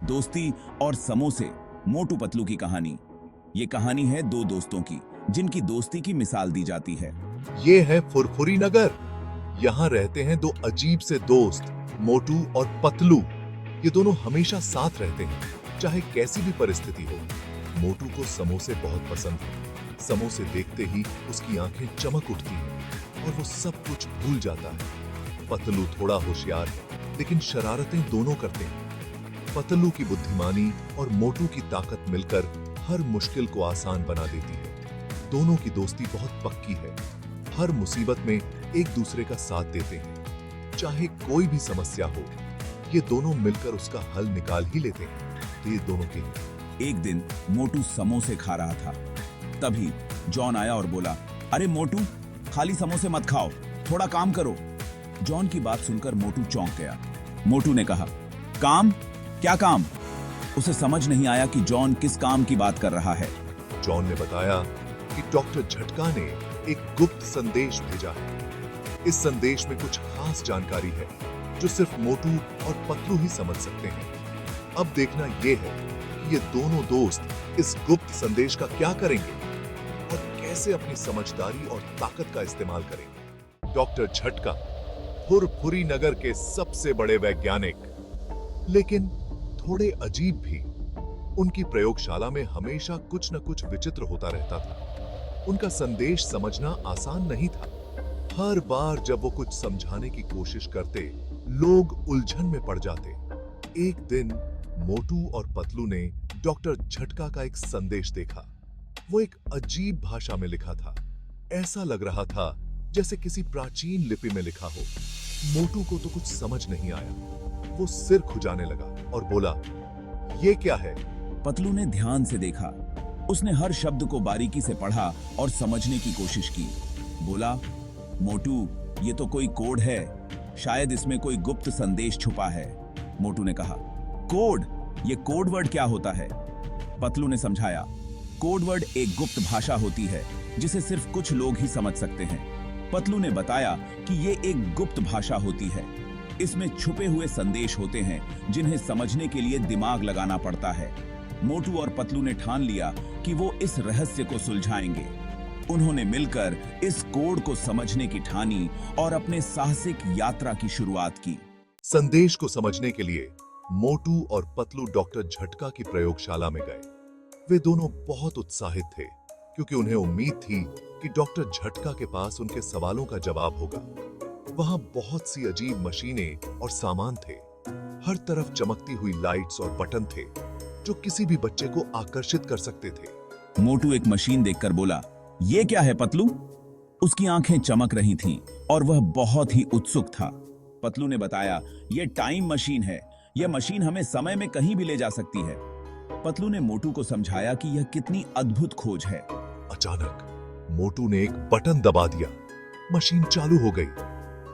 दोस्ती और समोसे, मोटू पतलू की कहानी। ये कहानी है दो दोस्तों की जिनकी दोस्ती की मिसाल दी जाती है। ये है फुरफुरी नगर। यहाँ रहते हैं दो अजीब से दोस्त, मोटू और पतलू। ये दोनों हमेशा साथ रहते हैं, चाहे कैसी भी परिस्थिति हो। मोटू को समोसे बहुत पसंद है। समोसे देखते ही उसकी आंखें चमक उठती हैं और वो सब कुछ भूल जाता है। पतलू थोड़ा होशियार है, लेकिन शरारतें दोनों करते हैं। पतलू की बुद्धिमानी और मोटू की ताकत मिलकर हर मुश्किल को आसान बना देती है। दोनों की दोस्ती बहुत पक्की है। हर मुसीबत में एक दूसरे का साथ देते हैं। चाहे कोई भी समस्या हो, ये दोनों मिलकर उसका हल निकाल ही लेते हैं। तो ये दोनों के एक दिन मोटू समोसे खा रहा था। तभी जॉन आया और बोला, अरे मोटू, खाली समोसे मत खाओ, थोड़ा काम करो। जॉन की बात सुनकर मोटू चौंक गया। मोटू ने कहा, काम? क्या काम? उसे समझ नहीं आया कि जॉन किस काम की बात कर रहा है। जॉन ने बताया कि डॉक्टर झटका ने एक गुप्त संदेश भेजा है। इस संदेश में कुछ खास जानकारी है जो सिर्फ मोटू और पतलू ही समझ सकते हैं। अब देखना यह है कि ये दोनों दोस्त इस गुप्त संदेश का क्या करेंगे और कैसे अपनी समझदारी और ताकत का इस्तेमाल करेंगे। डॉक्टर झटका फुरफुरी नगर के सबसे बड़े वैज्ञानिक, लेकिन थोड़े अजीब भी। उनकी प्रयोगशाला में हमेशा कुछ न कुछ विचित्र होता रहता था। उनका संदेश समझना आसान नहीं था। हर बार जब वो कुछ समझाने की कोशिश करते, लोग उलझन में पड़ जाते। एक दिन मोटू और पतलू ने डॉक्टर झटका का एक संदेश देखा। वो एक अजीब भाषा में लिखा था। ऐसा लग रहा था जैसे किसी प्राचीन लिपि में लिखा हो। मोटू को तो कुछ समझ नहीं आया। वो सिर खुजाने लगा और बोला, ये क्या है? पतलू ने ध्यान से देखा। उसने हर शब्द को बारीकी से पढ़ा और समझने की कोशिश की। बोला, मोटू, ये तो कोई कोड है, शायद इसमें कोई गुप्त संदेश छुपा है। मोटू ने कहा, कोड? ये कोड वर्ड क्या होता है? पतलू ने समझाया, कोड वर्ड एक गुप्त भाषा होती है जिसे सिर्फ कुछ लोग ही समझ सकते हैं। पतलू ने बताया कि ये एक गुप्त भाषा होती है। इसमें छुपे हुए संदेश होते हैं जिन्हें समझने के लिए दिमाग लगाना पड़ता है। मोटू और पतलू ने ठान लिया कि वो इस रहस्य को सुलझाएंगे। उन्होंने मिलकर इस कोड को समझने की ठानी और अपने साहसिक यात्रा की शुरुआत की। संदेश को समझने के लिए मोटू और पतलू डॉक्टर झटका की प्रयोगशाला में गए। वे दोनों बहुत उत्साहित थे क्योंकि उन्हें उम्मीद थी कि डॉक्टर झटका के पास उनके सवालों का जवाब होगा। वहां बहुत सी अजीब मशीनें और सामान थे। हर तरफ चमकती हुई लाइट्स और बटन थे जो किसी भी बच्चे को आकर्षित कर सकते थे। मोटू एक मशीन देखकर बोला, ये क्या है पतलू? उसकी आंखें चमक रही थीं और वह बहुत ही उत्सुक था। पतलू ने बताया, ये टाइम मशीन है। यह मशीन हमें समय में कहीं भी ले जा सकती है। पतलू ने मोटू को समझाया कि यह कितनी अद्भुत खोज है। अचानक मोटू ने एक बटन दबा दिया। मशीन चालू हो गई।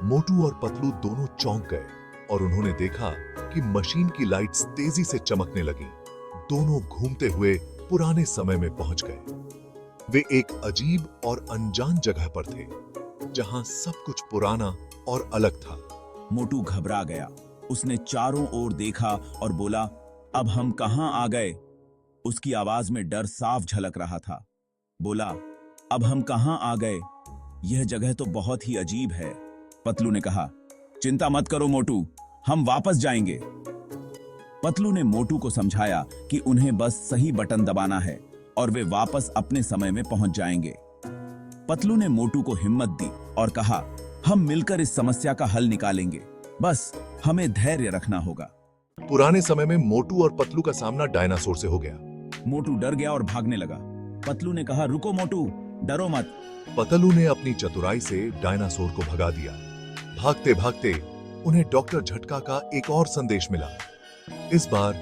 मोटू और पतलू दोनों चौंक गए और उन्होंने देखा कि मशीन की लाइट्स तेजी से चमकने लगी। दोनों घूमते हुए पुराने समय में पहुंच गए। वे एक अजीब और अनजान जगह पर थे जहां सब कुछ पुराना और अलग था। मोटू घबरा गया। उसने चारों ओर देखा और बोला, अब हम कहां आ गए? उसकी आवाज में डर साफ झलक रहा था। बोला, अब हम कहां आ गए? यह जगह तो बहुत ही अजीब है। पतलू ने कहा, चिंता मत करो मोटू, हम वापस जाएंगे। पतलू ने मोटू को समझाया कि उन्हें बस सही बटन दबाना है और वे वापस अपने समय में पहुंच जाएंगे। पतलू ने मोटू को हिम्मत दी और कहा, हम मिलकर इस समस्या का हल निकालेंगे, बस हमें धैर्य रखना होगा। पुराने समय में मोटू और पतलू का सामना डायनासोर से हो गया। मोटू डर गया और भागने लगा। पतलू ने कहा, रुको मोटू, डरो मत। पतलू ने अपनी चतुराई से डायनासोर को भगा दिया। भागते भागते उन्हें डॉक्टर झटका का एक और संदेश मिला। इस बार